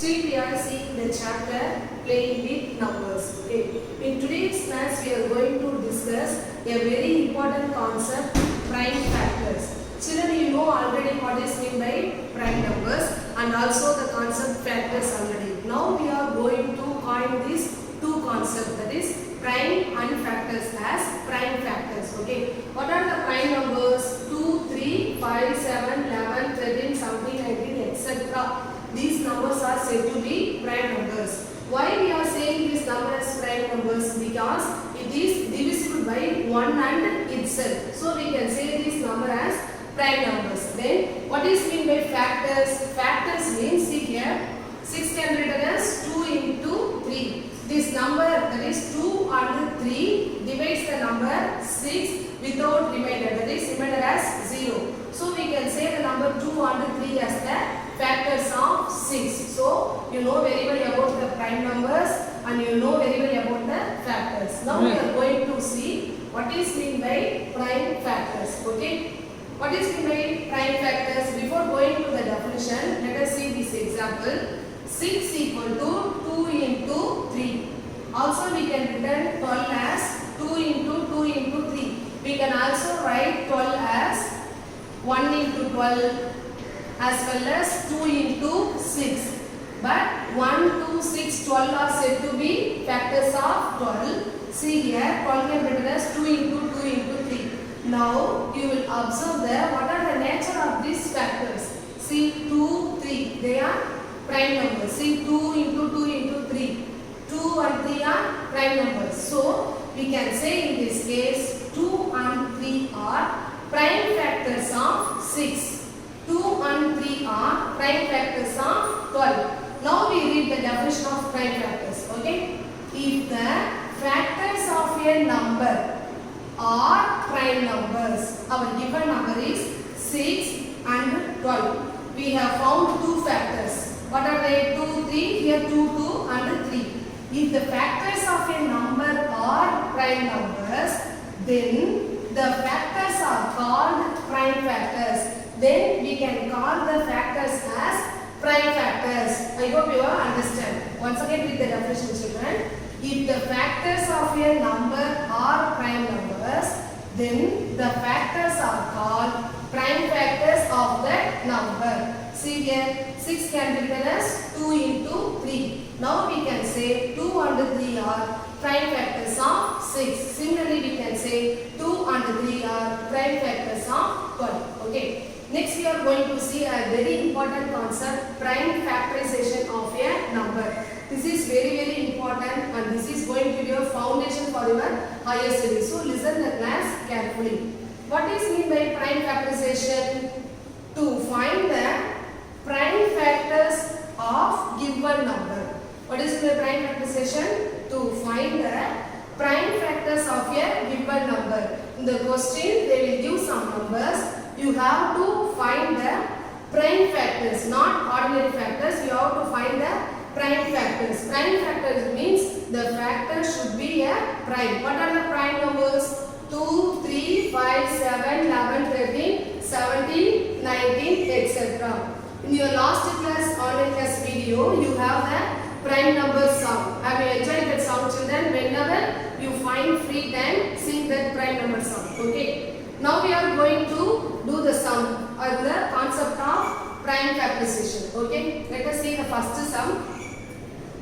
Still we are seeing the chapter playing with numbers. Okay. In today's class we are going to discuss a very important concept, prime factors. Children, you know already what is meant by prime numbers and also the concept factors already. Now we are going to coin these two concepts, that is prime and factors as prime factors. Okay. What are the prime numbers? 2, 3, 5, 7, 11, 13, 17, 19, etc. These numbers are said to be prime numbers. Why we are saying this number as prime numbers? Because it is divisible by 1 and itself. So we can say this number as prime numbers. Then what is mean by factors? Factors means, see here, 6 can be written as 2 into 3. This number, that is 2 and 3, divides the number 6 without remainder, that is remainder as 0. So we can say the number 2 and 3 as the factors of 6. So you know very well about the prime numbers and you know very well about the factors. Now we are going to see what is mean by prime factors. Okay. What is mean by prime factors? Before going to the definition, let us see this example. 6 equal to 2 into 3. Also we can write 12 as 2 into 3. We can also write 12 as 1 into 12 as well as 2 into 6. But 1, 2, 6, 12 are said to be factors of 12. See here, 12 can be written as 2 into 3. Now you will observe there what are the nature of these factors. See 2, 3, they are prime numbers. See 2 into 3. 2 and 3 are prime numbers. So we can say in this case 2 and 3 are prime factors of 6. 2 and 3 are prime factors of 12. Now we read the definition of prime factors. Okay. If the factors of a number are prime numbers, our given number is 6 and 12. We have found two factors. What are they? 2, 3, here 2, 2 and 3. If the factors of a number are prime numbers, then the factors are called prime factors. Then we can call the factors as prime factors. I hope you all understand. Once again read the definition, children. If the factors of a number are prime numbers, then the factors are called prime factors of that number. See here, 6 can be written as 2 into 3. Now we can say 2 and 3 are prime factors of 6. Similarly, we can say 2 and 3 are prime factors of 12. Okay. Next we are going to see a very important concept, prime factorization of a number. This is very important and this is going to be a foundation for your higher studies. So listen the class carefully. What is mean by prime factorization? To find the prime factors of given number. What is the prime factorization? To find the prime factors of a given number. In the question they will give some numbers. You have to find the prime factors, not ordinary factors. You have to find the prime factors. Prime factors means the factor should be a prime. What are the prime numbers? 2, 3, 5, 7, 11, 13, 17, 19, etc. In your last class, online class video, you have the prime number song. Have you enjoyed that song, children? Whenever you find free time, sing that prime number song. Okay. Now we are going to do the sum or the concept of prime factorization. Okay. Let us see the first sum.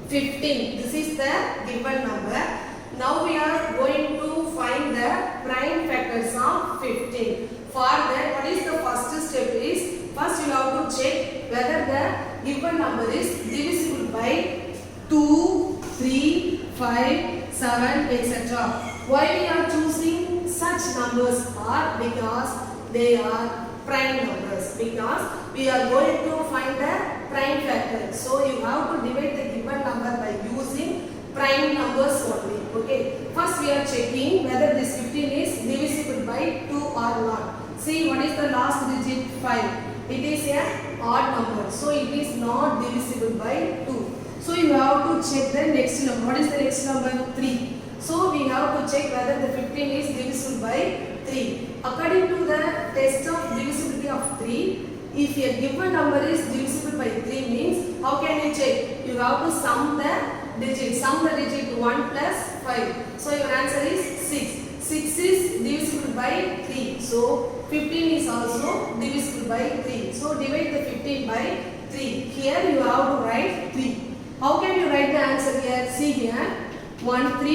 15. This is the given number. Now we are going to find the prime factors of 15. For that, what is the first step is, first you have to check whether the given number is divisible by 2, 3, 5, 7, etc. Why we are choosing such numbers are because they are prime numbers. Because we are going to find the prime factor. So you have to divide the given number by using prime numbers only. Okay. First we are checking whether this 15 is divisible by 2 or not. See what is the last digit? 5. It is a odd number. So it is not divisible by 2. So you have to check the next number. What is the next number? 3. So we have to check whether the 15 is divisible by 3. According to the test of divisibility of 3, if a given number is divisible by 3 means, how can you check? have to sum the digit. Sum the digit 1 plus 5. So your answer is 6. 6 is divisible by 3. So 15 is also divisible by 3. So divide the 15 by 3. Here you have to write 3. How can you write the answer here? See here. 1 3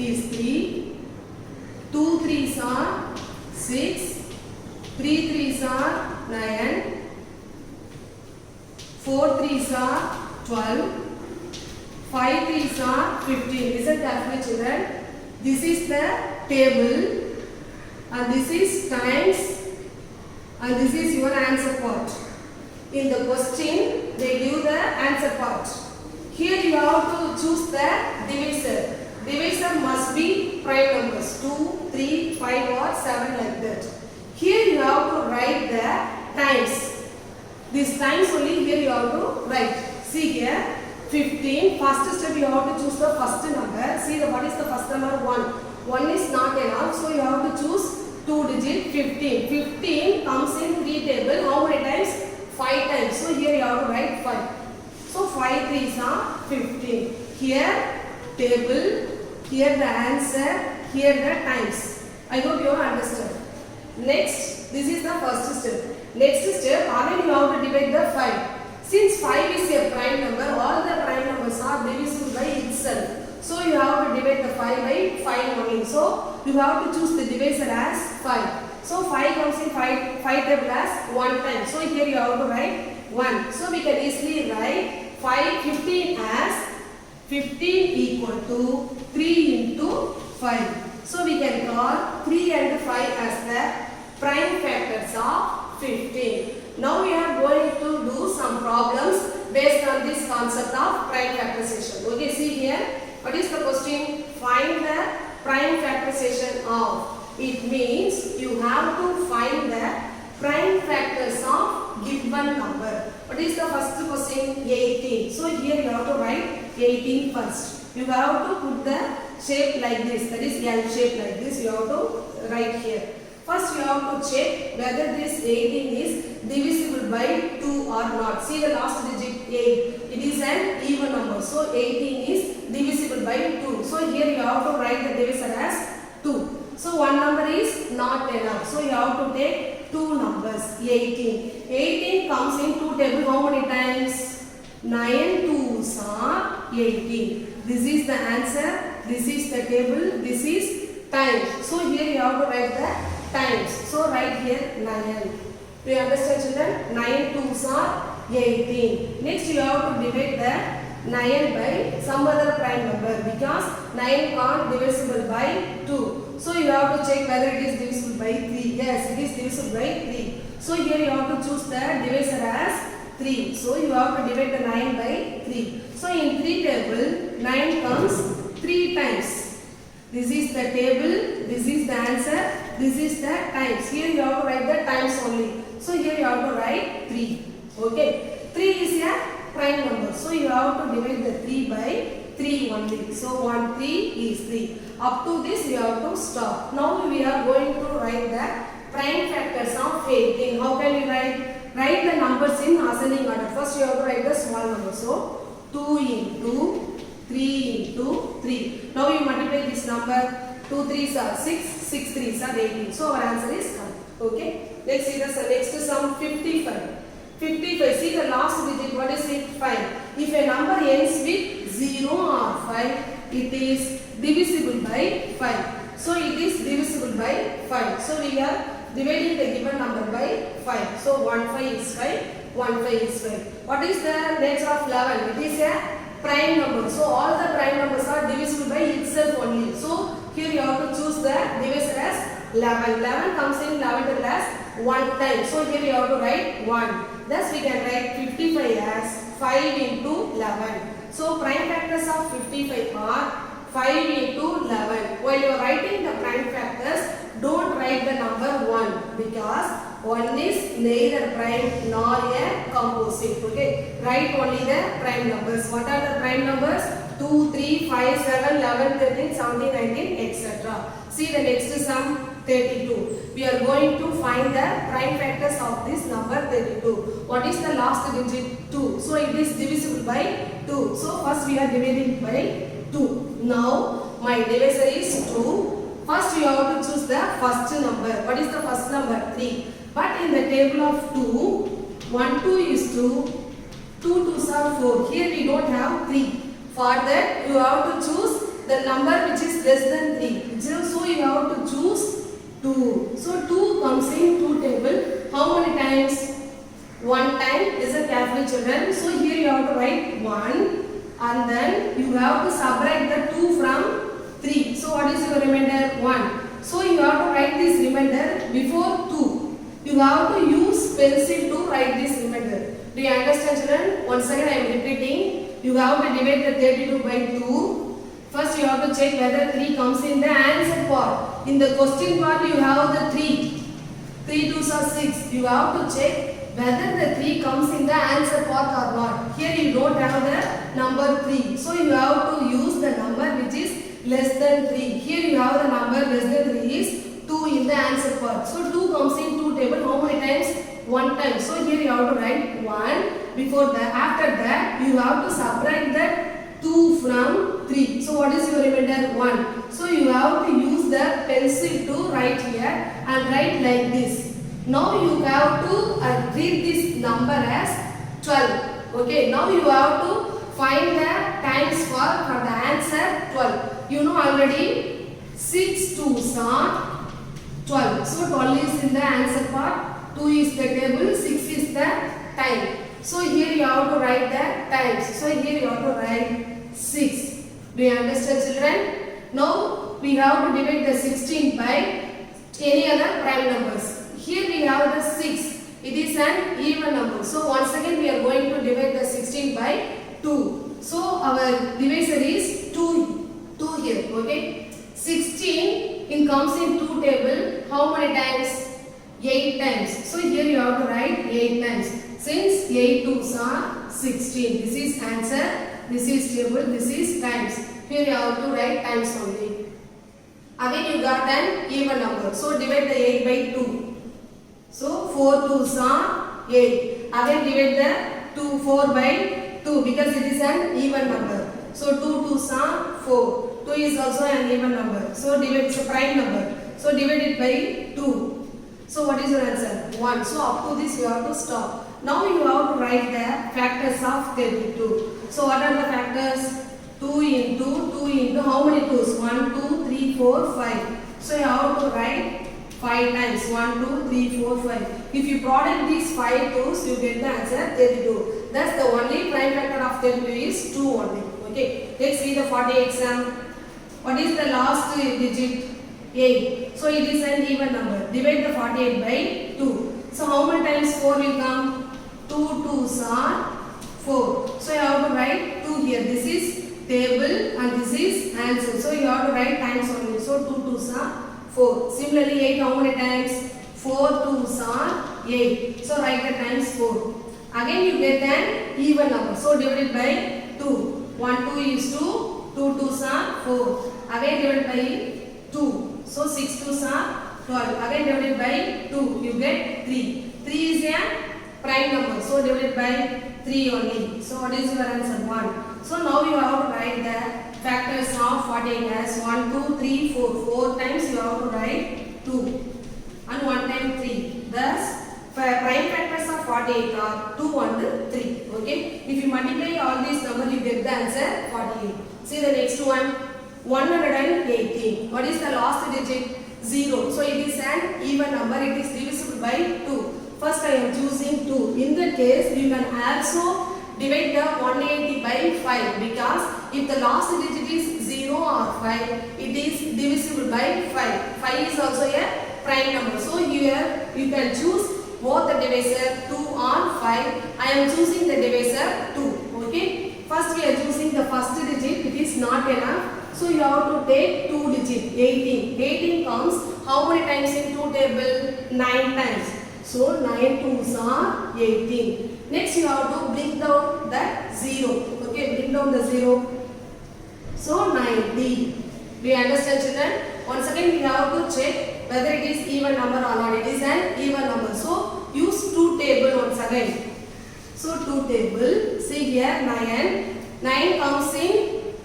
is 3. 2 3s are 6. 3 3s are 9. 4 3s are 12. 5 3s are 15. Listen carefully, children. This is the table and this is times and this is your answer part. In the question, they give the answer part. Here you have to choose the divisor. Divisor must be prime numbers 2, 3, 5 or 7 like that. Here you have to write the times. These times only here you have to write. See here 15. First step you have to choose the first number. See what is the first number? 1. 1 is not enough, so you have to choose 2 digit 15. 15 comes in 3 table. How many times? 5 times. So here you have to write 5. So 5 3s are 15. Here table, here the answer, here the times. I hope you understand. Next, this is the first step. Next step, again you have to divide the 5. Since 5 is a prime number, all the prime numbers are divisible by itself. So you have to divide the 5 by 5 only. So you have to choose the divisor as 5. So 5 comes in 5 table as 1 time. So here you have to write 1. So we can easily write 15 as 15 equal to 3 into 5. So we can call 3 and 5 as the prime factors of 15. Now we are going to do some problems based on this concept of prime factorization. Okay, see here. What is the question? Find the prime factorization of. It means you have to find the prime factors of given number. What is the first question? 18. So here you have to write 18 first. You have to put the shape like this. That is L shape like this. You have to write here. First you have to check whether this 18 is divisible by 2 or not. See the last digit 8. It is an even number. So 18 is divisible by 2. So here you have to write the divisor as 2. So one number is not enough. So you have to take two numbers. 18. 18 comes in 2 table how many times? 9 2s are 18. This is the answer. This is the table. This is times. So here you have to write the times. So write here 9. Do you understand, children? 9 2s are 18. Next you have to divide the 9 by some other prime number because 9 can't divisible by 2. So you have to check whether it is divisible by 3. Yes, it is divisible by 3. So here you have to choose the divisor as 3. So you have to divide the 9 by 3. So in 3 table, 9 comes 3 times. This is the table, this is the answer, this is the times. Here you have to write the times only. So here you have to write 3. Okay. 3 is a prime number. So you have to divide the 3 by 3 only. So 1 3 is 3. Up to this you have to stop. Now we are going to write the prime factors of 18. How can you write? Write the numbers in ascending order. First you have to write the small number. So 2 into 3 into 3. Now you multiply this number. 2 3s are 6, 6 3s are 18. So our answer is correct. Okay. Let's see the next sum 55. 55. See the last digit. What is it? 5. If a number ends with 0 or 5, it is divisible by 5. So it is divisible by 5. So we are dividing the given number by 5. So 1 5 is 5. 1 5 is 5. What is the nature of 11? It is a prime number. So all the prime numbers are divisible by itself only. So here you have to choose the divisor as 11. 11 comes in 11 table as 1 time. So here you have to write 1. Thus we can write 55 as 5 into 11. So prime factors of 55 are 5 into 11. While you are writing the prime factors, don't write the number 1 because 1 is neither prime nor a composite. Okay. Write only the prime numbers. What are the prime numbers? 2, 3, 5, 7, 11, 13, 17, 19, etc. See the next sum 32. We are going to find the prime factors of this number 32. What is the last digit? 2. So it is divisible by 2 2. So first we are dividing by 2. Now my divisor is 2. First you have to choose the first number. What is the first number? 3. But in the table of 2, 1 2 is 2, 2 2s are 4. Here we don't have 3. For that you have to choose the number which is less than 3. So you have to choose 2. So 2 comes in 2 table. How many times? 1 time. Listen carefully children. So here you have to write 1 and then you have to subtract the 2 from 3. So what is your remainder? 1. So you have to write this remainder before 2. You have to use pencil to write this remainder. Do you understand children? Once again I am repeating. You have to divide the 32 by 2. First you have to check whether 3 comes in the answer part. In the question part you have the 3. 3 2s are 6. You have to check whether the 3 comes in the answer part or not. Here you don't have the number 3. So you have to use the number which is less than 3. Here you have the number less than 3 is 2 in the answer part. So 2 comes in 2 table. How many times? 1 time. So here you have to write 1. Before that, after that you have to subtract that 2 from 3. So what is your remainder? 1. So you have to use the pencil to write here and write like this. Now you have to read this number as 12. Okay. Now you have to find the times for the answer 12. You know already 6 2s are 12. So 12 is in the answer part. 2 is the table. 6 is the time. So here you have to write the times. So here you have to write 6. Do you understand children? Now we have to divide the 16 by any other prime numbers. Here we have the 6. It is an even number. So once again we are going to divide the 16 by 2. So our divisor is 2 here. Okay. 16 comes in 2 table. How many times? 8 times. So here you have to write 8 times. Since 8 2s are 16. This is answer. This is table. This is times. Here you have to write times only. Again you got an even number. So divide the 8 by 2. So 4 2s are 8. Again divide the 4 by 2 because it is an even number. So 2 2s are 4. 2 is also an even number. So divide, it's a prime number. So divide it by 2. So what is your answer? 1. So up to this you have to stop. Now you have to write the factors of 32. So what are the factors? 2 into how many 2s? 1, 2, 3, 4, 5. So you have to write 5 times. 1, 2, 3, 4, 5. If you product these 5 2s, you get the answer 32. That's the only prime factor of 32 is 2 only. Okay. Let's see the 48 sum. What is the last digit? 8. So it is an even number. Divide the 48 by 2. So how many times 4 will come? 2 2s are 4. So you have to write 2 here. This is table and this is answer. So you have to write times only. So 2 2s are 4. Similarly 8 how many times? 4 2s are 8. So write the times 4. Again you get an even number. So divide it by 2. 1 2 is 2. 2 2s are 4. Again divide by 2. So 6 2s are 12. Again divided by 2. You get 3. 3 is a prime number. So divide by 3 only. So what is your answer? 1. So now you have to write the factors of 48 as 1, 2, 3, 4. 4 times you have to write 2. And 1 time 3. Thus prime factors of 48 are 2 and 3. Okay. If you multiply all these numbers you get the answer 48. See the next one. 118. What is the last digit? 0. So it is an even number. It is divisible by 2. First I am choosing 2. In that case you can also divide the 180 by 5 because if the last digit is 0 or 5 it is divisible by 5. 5 is also a prime number. So here you can choose both the divisor 2 or 5. I am choosing the divisor 2. Okay. First we are choosing the first digit. It is not enough. So you have to take 2 digit 18. 18 comes how many times in 2 table? 9 times. So 9 2s are 18. Next you have to bring down that 0. Okay, bring down the 0. So 90. Do you understand children? Once again we have to check whether it is even number or not. It is an even number. So use 2 table once again. So 2 table. See here 9. 9 comes in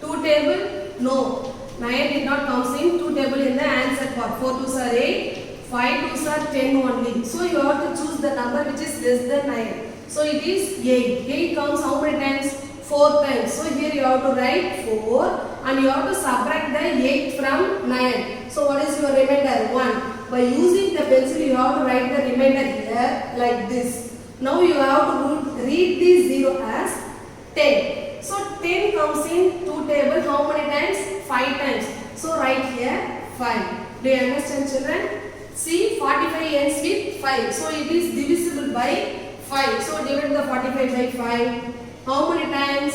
2 table? No. 9 did not comes in 2 table in the answer part. 4 2s are 8, 5 2s are 10 only. So you have to choose the number which is less than 9. So it is 8. 8 comes how many times? 4 times. So here you have to write 4 and you have to subtract the 8 from 9. So what is your remainder? 1. By using the pencil you have to write the remainder here like this. Now you have to read this 0 as 10. So 10 comes in 2 table how many times? 5 times. So write here 5. Do you understand children? See 45 ends with 5. So it is divisible by 5. So divide the 45 by 5. How many times?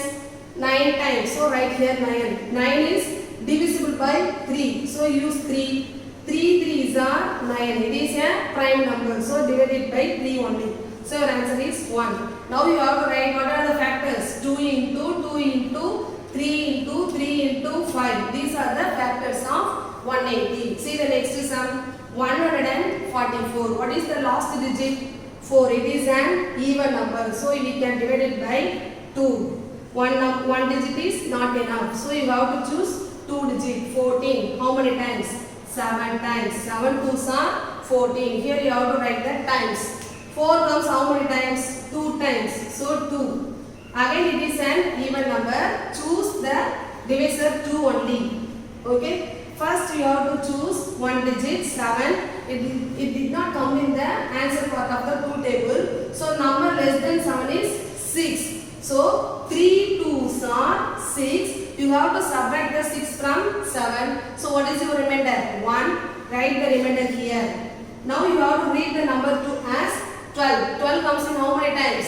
9 times. So write here 9. 9 is divisible by 3. So use 3. 3 3s are 9. It is a prime number. So divide it by 3 only. So your answer is 1. Now you have to write what are the factors? 2 into 2 into 3 into 3 into 5. These are the factors of 180. See the next sum. 144. What is the last digit? 4. It is an even number. So we can divide it by 2. One digit is not enough. So you have to choose 2 digit. 14. How many times? 7 times. 7 2s are 14. Here you have to write the times. 4 comes how many times? 2 times. So 2. Again it is an even number. Choose the divisor 2 only. Okay. First you have to choose one digit 7. It did not come in the answer part of the 2 table. So number less than 7 is 6. So 3 2s are 6. You have to subtract the 6 from 7. So what is your remainder? 1. Write the remainder here. Now you have to read the number 2 as 12. 12 comes in how many times?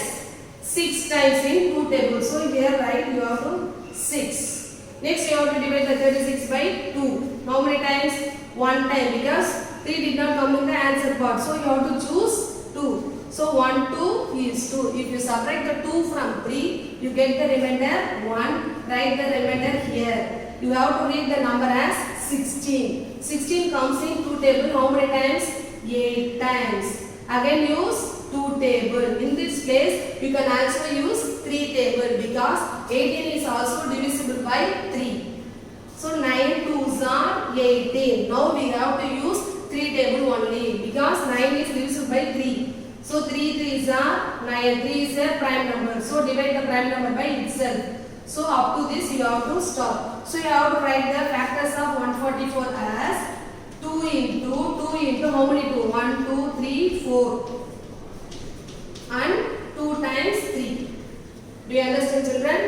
6 times in 2 tables. So here write you have to 6. Next you have to divide the 36 by 2. How many times? 1 time because 3 did not come in the answer part. So you have to choose 2. So 1 2 is 2. If you subtract the 2 from 3, you get the remainder 1. Write the remainder here. You have to read the number as 16. 16 comes in 2 table. How many times? 8 times. Again use 2 table. In this place, you can also use 3 table because 18 is also divisible by 3. So 9 2s are 18. Now we have to use 3 table only because 9 is divisible by 3. So 3 3s are 9. 3 is a prime number. So divide the prime number by itself. So up to this you have to stop. So you have to write the factors of 144 as 2 into how many 2? 1 2 3 4 and 2 times 3. Do you understand children?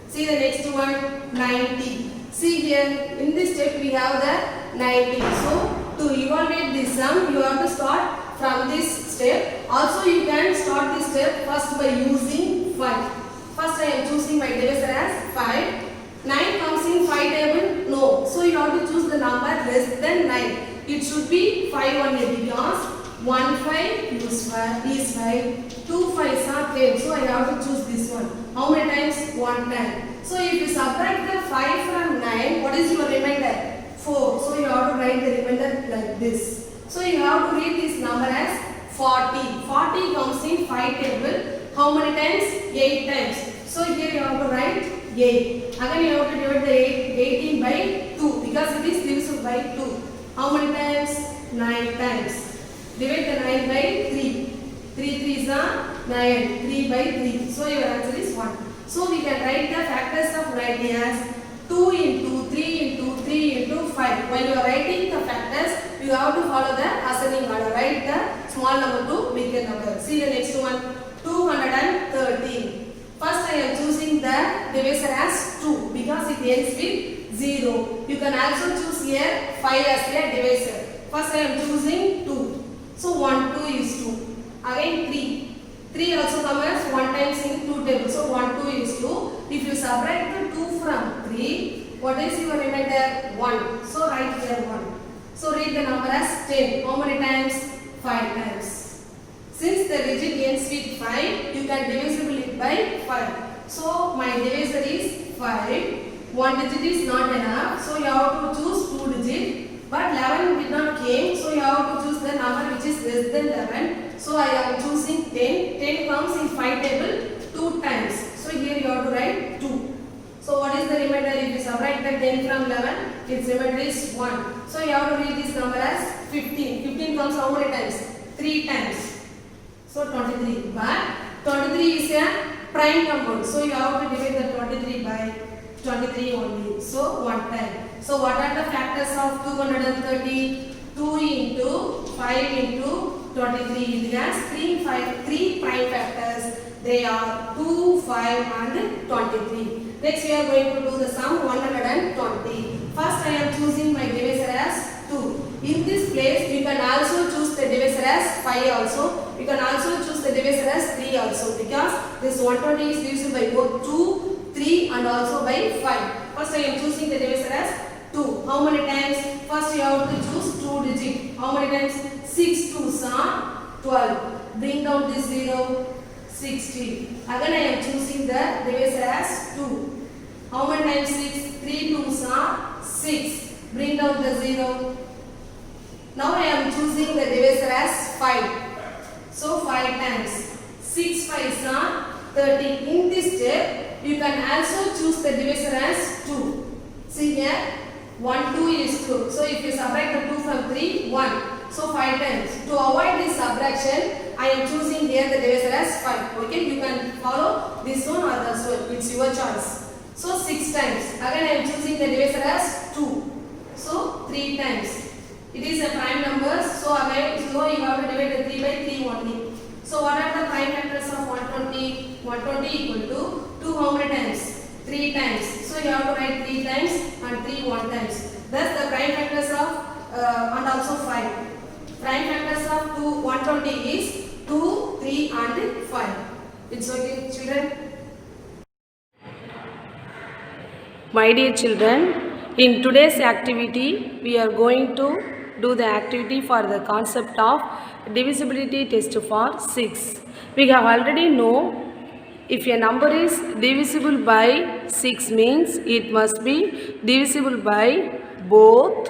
See the next one 90. See here in this step we have the 90. So to evaluate this sum you have to start from this step. Also you can start this step first by using 5. First I am choosing my divisor as 5. 9 comes in 5 table? No. So you have to choose the number less than 9. It should be 5 only because 1 5 is 5. 2 5s are 10. So I have to choose this one. How many times? 1 time. So if you subtract the 5 from 9, what is your remainder? 4. So you have to write the remainder like this. So you have to read this number as 40. 40 comes in 5 table. How many times? 8 times. So here you have to write 8. Again you have to divide the 18 by 2 because it is divisible by 2. How many times? 9 times. Divide the 9 by 3. 3 3s are 9. 3 by 3. So your answer is 1. So we can write the factors of 90 as 2 into 3 into 3 into 5. While you are writing the factors, you have to follow the ascending order. Write the small number to bigger number. See the next one. 213. First I am choosing the divisor as 2 because it ends with 0. You can also choose here 5 as a divisor. First I am choosing 2. So 1 2 is 2. Again 3. 3 also comes as 1 times in 2 table. So 1 2 is 2. If you subtract the 2 from 3, what is your remainder? 1. So write here 1. So read the number as 10. How many times? 5 times. Since the digit ends with 5, you can divisible it by 5. So my divisor is 5. 1 digit is not enough. So you have to choose 2 digit. But 11 did not came. So you have to choose the number which is less than 11. So I am choosing 10. 10 comes in 5 table 2 times. So here you have to write 2. subtracted 10 from 11, its remainder is 1. So you have to read this number as 15. 15 comes how many times? 3 times. So 23. But 23 is a prime number. So you have to divide the 23 by 23 only. So 1 time. So what are the factors of 230? 2 into 5 into 23. It has 3 prime factors. They are 2, 5 and 23. Next we are going to do the sum 120. First I am choosing my divisor as 2. In this place you can also choose the divisor as 5 also. You can also choose the divisor as 3 also, because this 120 is divisible by both 2, 3 and also by 5. First I am choosing the divisor as 2. How many times? First you have to choose 2 digit. How many times? 6 2s are 12. Bring down this 0. 60. Again I am choosing the divisor as 2. How many times 6? 3 2s are 6. Bring down the 0. Now I am choosing the divisor as 5. So 5 times. 6 5s are 30. In this step, you can also choose the divisor as 2. See here, 1 2 is 2. So if you subtract the 2 from 3, 1. So 5 times. To avoid this subtraction, I am choosing here the divisor as 5. Okay, you can follow this one or this one. It's your choice. So 6 times. Again I am choosing the divisor as 2. So 3 times. It is a prime number. So again, so you have to divide the 3 by 3 only. So what are the prime factors of 120? 120 equal to 2 how many times? 3 times. So you have to write 3 times and 3 1 times. Thus the prime factors of and also 5. Prime factors of 120 is 2, 3 and 5. It's okay, children? My dear children, in today's activity, we are going to do the activity for the concept of divisibility test for 6. We have already know if a number is divisible by 6 means it must be divisible by both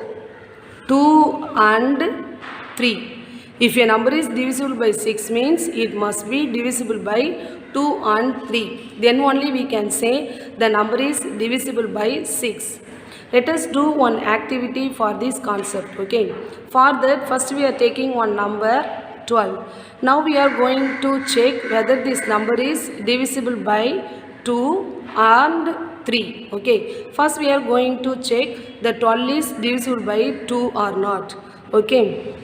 2 and 3. If a number is divisible by 6 means it must be divisible by 2 and 3. Then only we can say the number is divisible by 6. Let us do one activity for this concept. Okay. For that, first we are taking one number 12. Now we are going to check whether this number is divisible by 2 and 3. Okay. First we are going to check the 12 is divisible by 2 or not. Okay.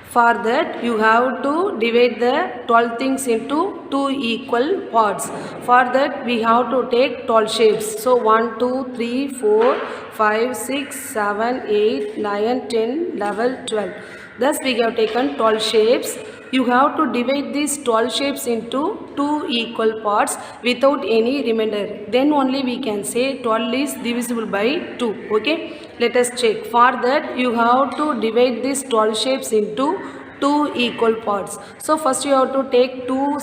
For that, you have to divide the 12 things into 2 equal parts. For that, we have to take 12 shapes. So, 1, 2, 3, 4, 5, 6, 7, 8, 9, 10, 11, 12. Thus, we have taken 12 shapes. You have to divide these 12 shapes into 2 equal parts without any remainder. Then only we can say 12 is divisible by 2. Okay. Let us check. For that, you have to divide these 12 shapes into 2 equal parts. So first you have to take two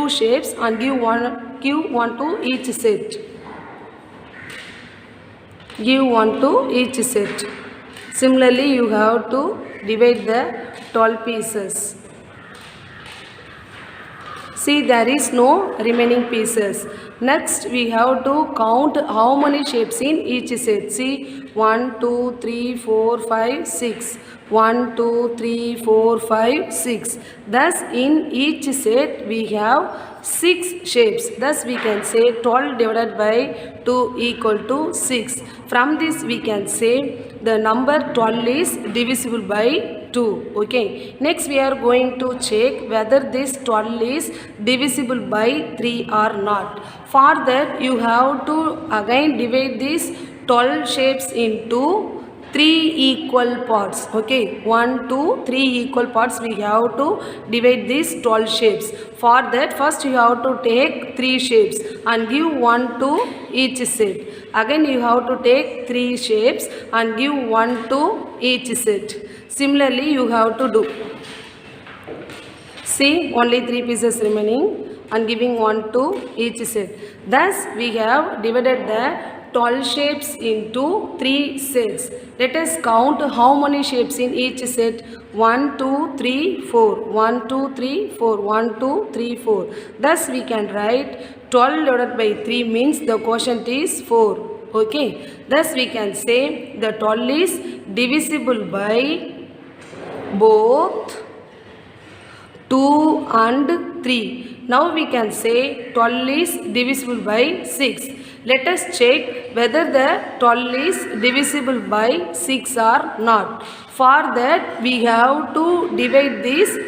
shapes and give one to each set. Give one to each set. Similarly, you have to divide the 12 pieces. See, there is no remaining pieces. Next, we have to count how many shapes in each set. See, 1, 2, 3, 4, 5, 6. 1, 2, 3, 4, 5, 6. Thus, in each set, we have 6 shapes. Thus, we can say 12 divided by 2 equal to 6. From this, we can say the number 12 is divisible by 2. Okay. Next, we are going to check whether this 12 is divisible by 3 or not. For that, you have to again divide these 12 shapes into 3 equal parts. Okay, 1, 2, 3 equal parts we have to divide these 12 shapes. For that, first you have to take 3 shapes and give 1 to each set. Again you have to take 3 shapes and give 1 to each set. Similarly you have to do. See, only 3 pieces remaining and giving 1 to each set. Thus we have divided the 12 shapes into 3 sets. Let us count how many shapes in each set. 1, 2, 3, 4. 1, 2, 3, 4. 1, 2, 3, 4. Thus we can write 12 divided by 3 means the quotient is 4. Okay, thus we can say the 12 is divisible by both 2 and 3. Now we can say 12 is divisible by 6. Let us check whether the 12 is divisible by 6 or not. For that we have to divide these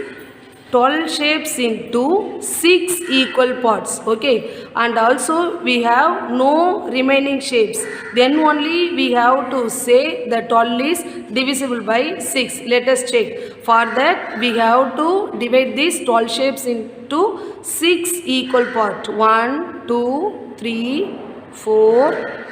12 shapes into 6 equal parts. Okay, and also we have no remaining shapes, then only we have to say the 12 is divisible by 6. Let us check. For that we have to divide these 12 shapes into 6 equal parts. 1 2 3 4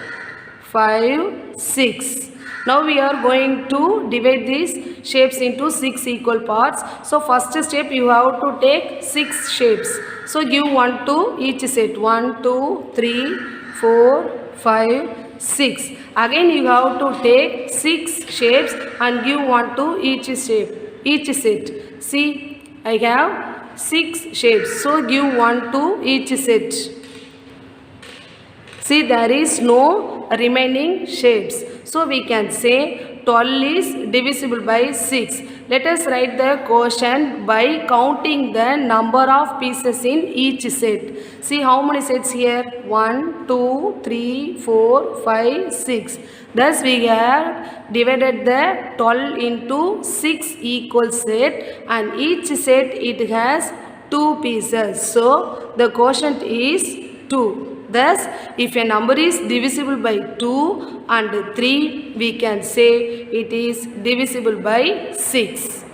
5 6. Now we are going to divide these shapes into 6 equal parts. So first step you have to take 6 shapes. So give 1 to each set. 1 2 3 4 5 6. Again you have to take 6 shapes and give 1 to each shape, each set. See, I have 6 shapes. So give 1 to each set. See, there is no remaining shapes. So we can say 12 is divisible by 6. Let us write the quotient by counting the number of pieces in each set. See how many sets here? 1, 2, 3, 4, 5, 6. Thus we have divided the 12 into 6 equal set, and each set it has 2 pieces. So the quotient is 2. Thus, if a number is divisible by 2 and 3, we can say it is divisible by 6.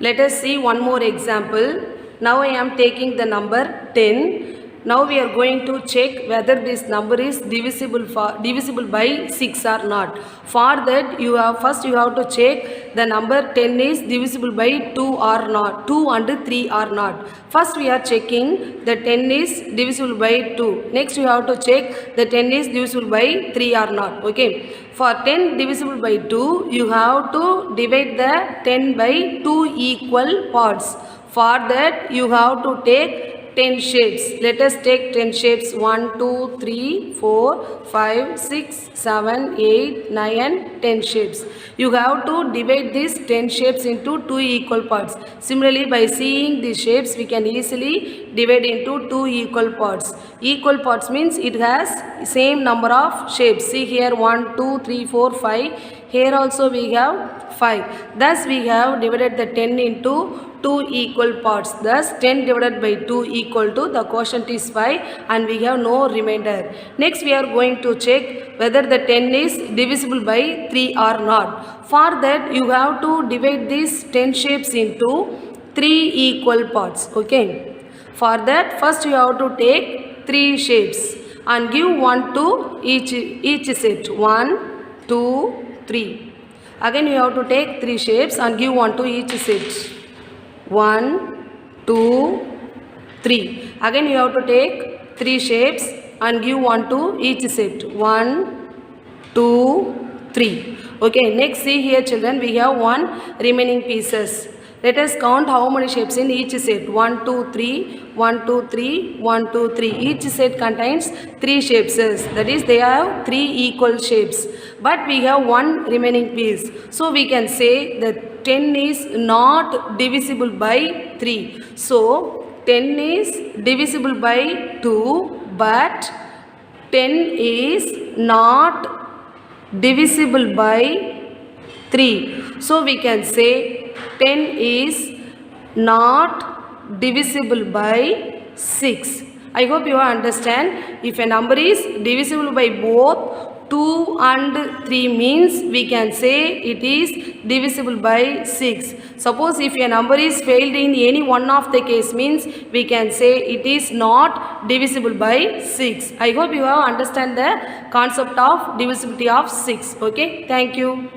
Let us see one more example. Now I am taking the number 10. Now we are going to check whether this number is divisible by 6 or not. For that you have to check the number 10 is divisible by 2 or not, 2 and 3 or not. First we are checking the 10 is divisible by 2. Next you have to check the 10 is divisible by 3 or not. Okay. For 10 divisible by 2, you have to divide the 10 by 2 equal parts. For that you have to take 10 shapes. Let us take 10 shapes. 1, 2, 3, 4, 5, 6, 7, 8, 9 and 10 shapes. You have to divide these 10 shapes into 2 equal parts. Similarly, by seeing these shapes, we can easily divide into 2 equal parts. Equal parts means it has same number of shapes. See here 1, 2, 3, 4, 5. Here also we have 5. Thus we have divided the 10 into 2 equal parts. Thus 10 divided by 2 equal to the quotient is 5 and we have no remainder. Next we are going to check whether the 10 is divisible by 3 or not. For that you have to divide these 10 shapes into 3 equal parts. Okay. For that first you have to take 3 shapes and give 1 to each set. 1, 2, 3. Again you have to take 3 shapes and give 1 to each set. 1, 2, 3. Again you have to take 3 shapes and give 1 to each set. 1, 2, 3. Okay, next see here children, we have 1 remaining pieces. Let us count how many shapes in each set. 1, 2, 3, 1, 2, 3, 1, 2, 3. Each set contains 3 shapes. That is, they have 3 equal shapes. But we have 1 remaining piece. So we can say that 10 is not divisible by 3. So 10 is divisible by 2, but 10 is not divisible by 3. So we can say 10 is not divisible by 6. I hope you understand. If a number is divisible by both 2 and 3 means we can say it is divisible by 6. Suppose if a number is failed in any one of the case means we can say it is not divisible by 6. I hope you have understand the concept of divisibility of 6. Okay, thank you.